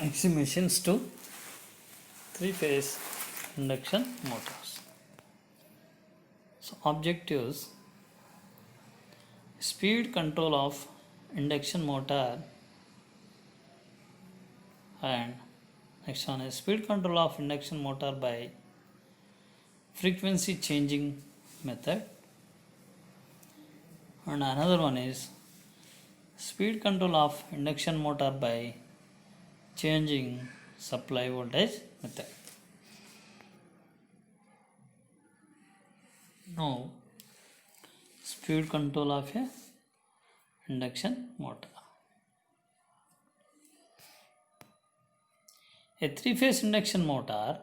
AC machines to three-phase induction motors. So objectives: speed control of induction motor, and next one is speed control of induction motor by frequency changing method, and another one is speed control of induction motor by changing supply voltage method. Now speed control of a induction motor. A three-phase induction motor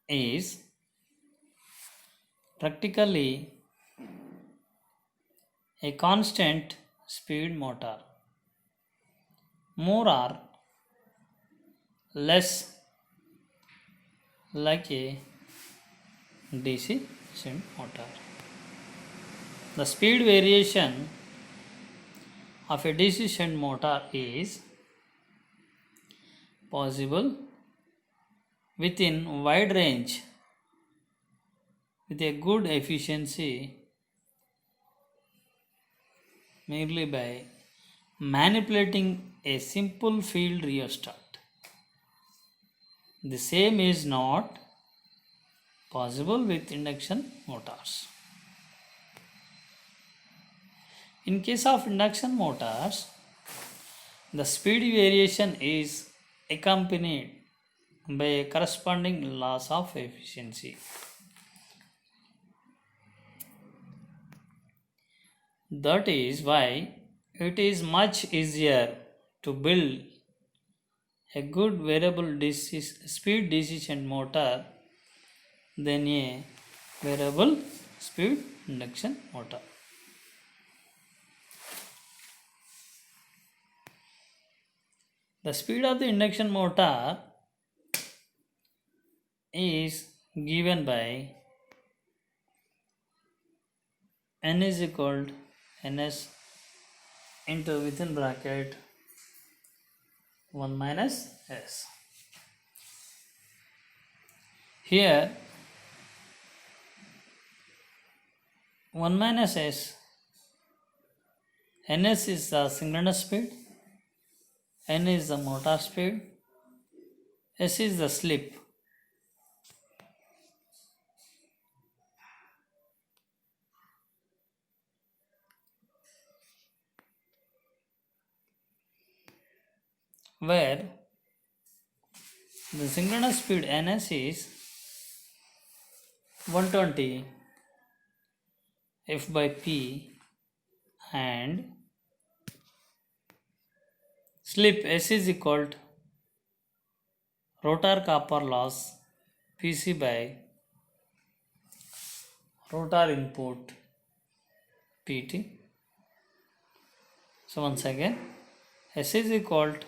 is practically a constant speed motor, more or less like a DC shunt motor. The speed variation of a DC shunt motor is possible within wide range with a good efficiency merely by manipulating a simple field rheostat. The same is not possible with induction motors. In case of induction motors, the speed variation is accompanied by a corresponding loss of efficiency. That is why it is much easier to build a good variable speed DC shunt motor than a variable speed induction motor. The speed of the induction motor is given by N is equal to Ns into within bracket 1 minus S. Here 1 minus S, Ns is the synchronous speed, N is the motor speed, S is the slip. Where the synchronous speed Ns is 120 F by P and slip S is equal to rotor copper loss Pc by rotor input Pt. So once again, S is equal to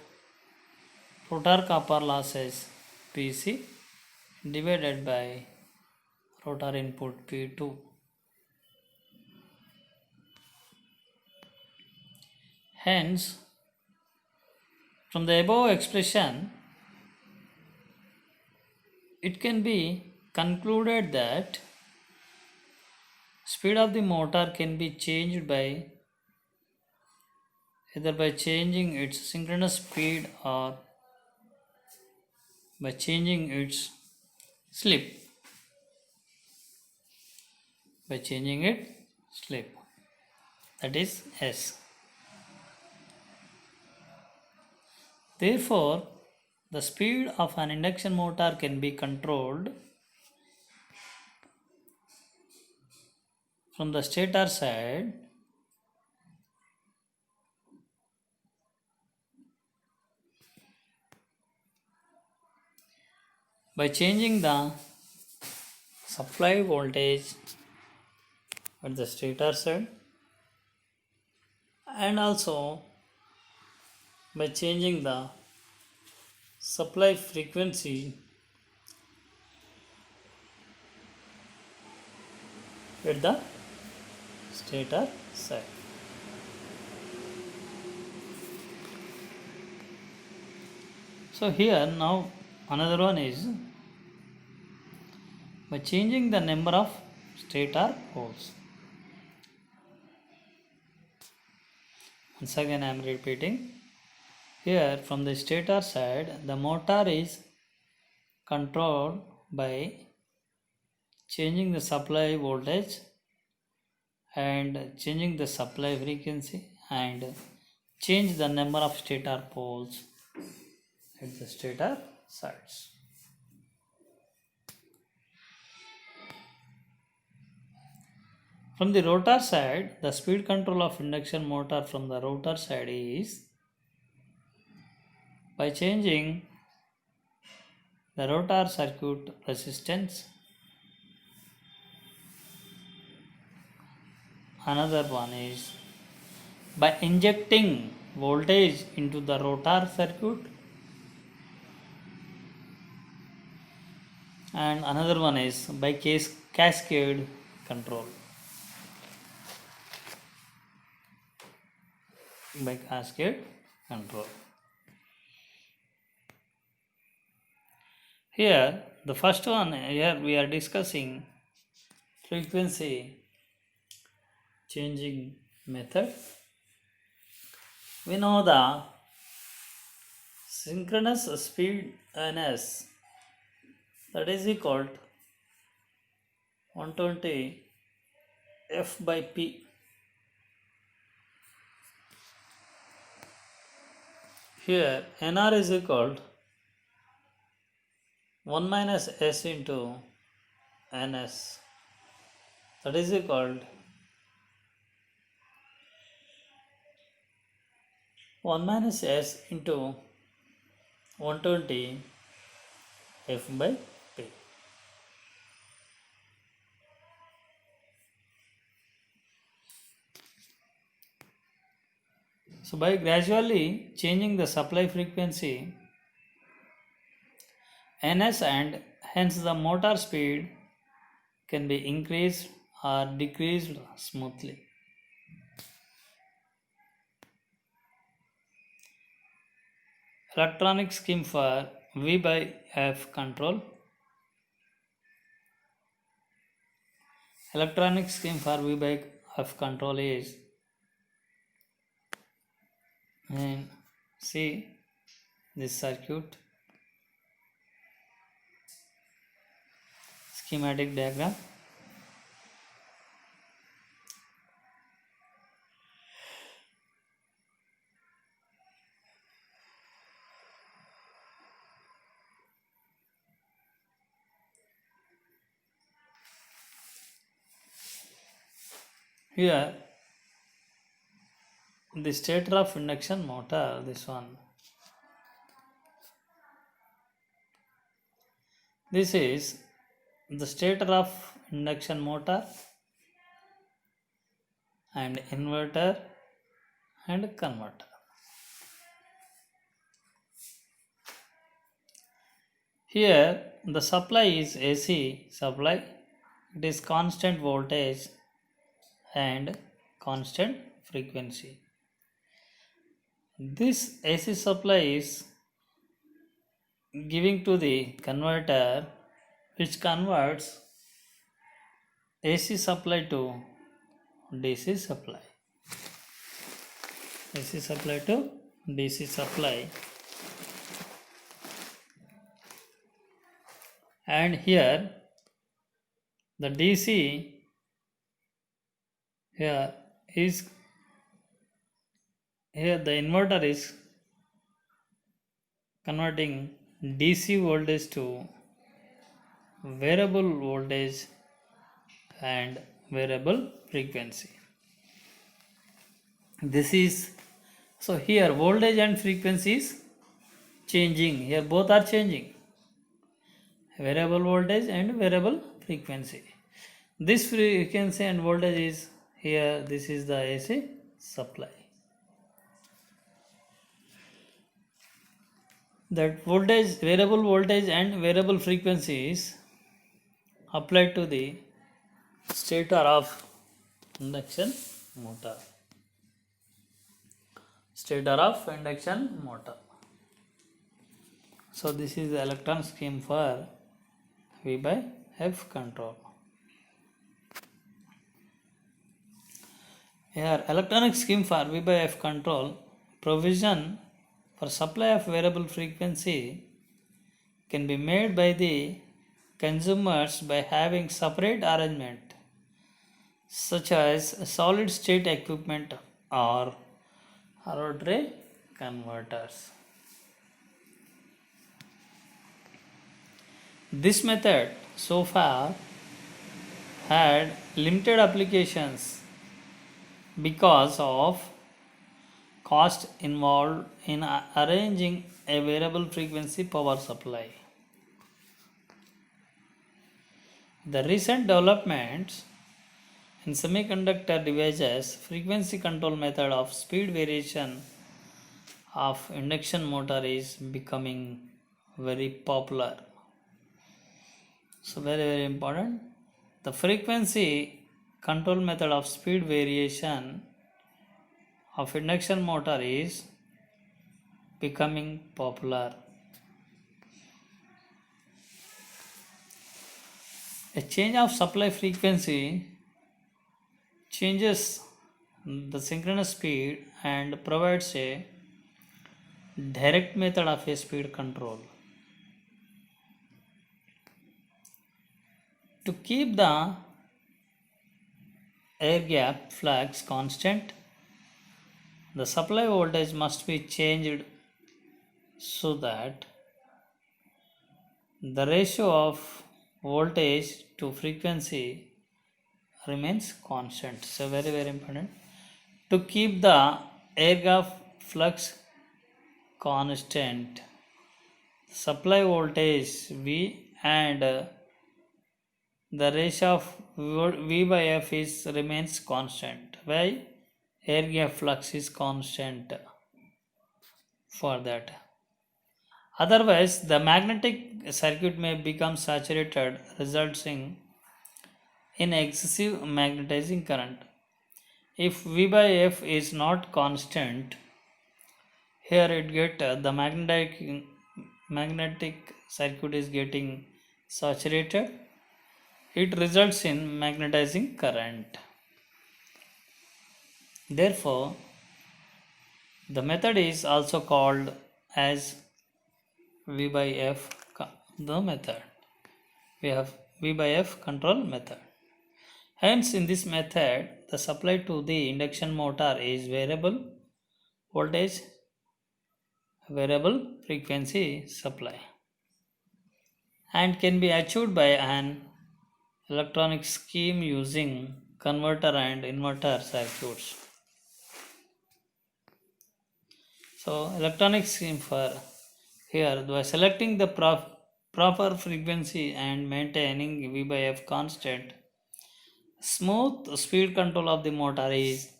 rotor copper losses Pc divided by rotor input P2. Hence, from the above expression, it can be concluded that speed of the motor can be changed by either by changing its synchronous speed or by changing its slip. By changing its slip, that is S. Therefore, the speed of an induction motor can be controlled from the stator side by changing the supply voltage at the stator side and also by changing the supply frequency at the stator side. So here now another one is by changing the number of stator poles. Once again I am repeating. Here from the stator side, the motor is controlled by changing the supply voltage and changing the supply frequency and change the number of stator poles at the stator sides. From the rotor side, the speed control of induction motor from the rotor side is by changing the rotor circuit resistance. Another one is by injecting voltage into the rotor circuit, and another one is by cascade control. By cascade control. Here the first one, here we are discussing frequency changing method. We know the synchronous speed ns, that is equal to 120 f by p. Here nr is equal to 1 minus s into ns, that is equal to 1 minus s into 120 f by p. So by gradually changing the supply frequency ns, and hence the motor speed can be increased or decreased smoothly. Electronic scheme for V by F control. Electronic scheme for V by F control is, and see this circuit schematic diagram. Here the stator of induction motor, this one. This is the stator of induction motor and inverter and converter. Here the supply is AC supply. It is constant voltage and constant frequency. This AC supply is giving to the converter, which converts AC supply to DC supply. AC supply to DC supply. And here the DC here the inverter is converting DC voltage to variable voltage and variable frequency. This is, so here voltage and frequency is changing. Here both are changing. Variable voltage and variable frequency. This frequency and voltage is here, this is the AC supply. That voltage, variable voltage and variable frequency is applied to the stator of induction motor. Stator of induction motor. So this is the electron scheme for V by F control. Here electronic scheme for V by F control provision for supply of variable frequency can be made by the consumers by having separate arrangement such as solid state equipment or rotary converters. This method so far had limited applications because of cost involved in arranging a variable frequency power supply. The recent developments in semiconductor devices, frequency control method of speed variation of induction motor is becoming very popular. So very important. The frequency control method of speed variation of induction motor is becoming popular. A change of supply frequency changes the synchronous speed and provides a direct method of a speed control. To keep the air gap flux constant, the supply voltage must be changed so that the ratio of voltage to frequency remains constant. So very important. To keep the air gap flux constant, supply voltage V and the ratio of V by F remains constant. Why? Air gap flux is constant for that. Otherwise, the magnetic circuit may become saturated, resulting in excessive magnetizing current. If V by F is not constant, here it get the magnetic circuit is getting saturated. It results in magnetizing current. Therefore, the method is also called as V by F the method. We have V by F control method. Hence, in this method, the supply to the induction motor is variable voltage, variable frequency supply, and can be achieved by an electronic scheme using converter and inverter circuits. So, electronic scheme for here by selecting the proper frequency and maintaining V by F constant, smooth speed control of the motor is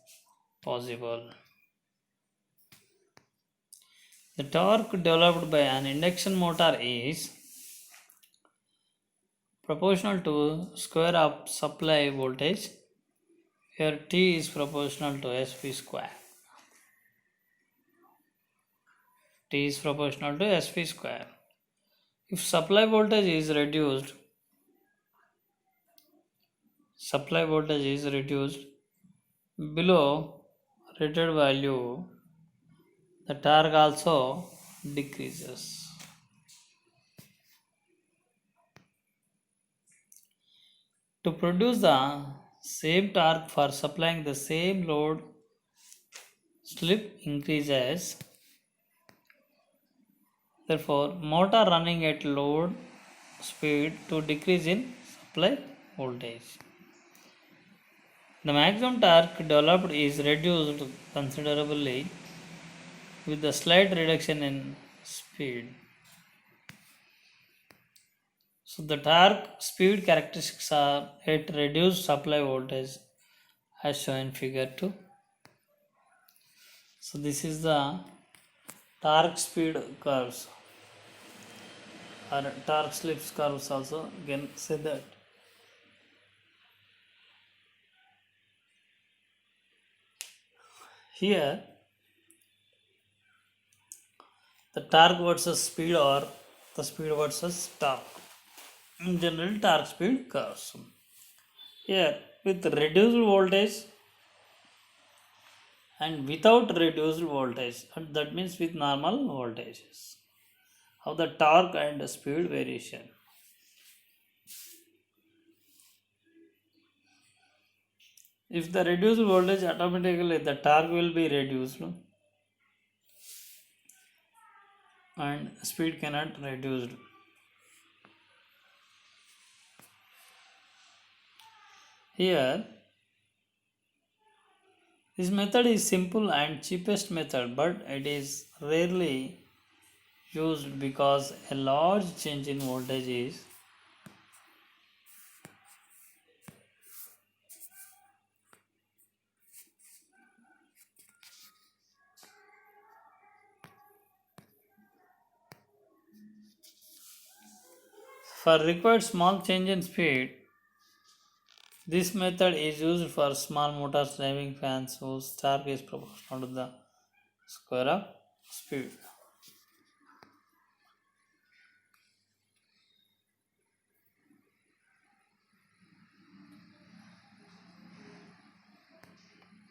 possible. The torque developed by an induction motor is proportional to square of supply voltage. Here T is proportional to Sp square. T is proportional to Sp square. If supply voltage is reduced below rated value, the torque also decreases. To produce the same torque for supplying the same load, slip increases. Therefore, motor running at load speed to decrease in supply voltage. The maximum torque developed is reduced considerably with a slight reduction in speed. So the torque speed characteristics are at reduced supply voltage as shown in figure 2. So this is the torque speed curves or torque slips curves also, you can say that. Here the torque versus speed are the speed versus torque. In general, torque speed curves. Here, with reduced voltage and without reduced voltage, and that means with normal voltages. How the torque and speed variation. If the reduced voltage, automatically the torque will be reduced and speed cannot reduced. Here, this method is simple and cheapest method, but it is rarely used because a large change in voltage is for required small change in speed. This method is used for small motors driving fans whose torque is proportional to the square of speed.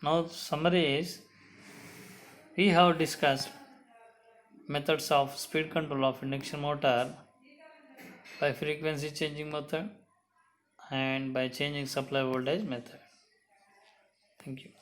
Now summary is, we have discussed methods of speed control of induction motor by frequency changing method and by changing supply voltage method. Thank you.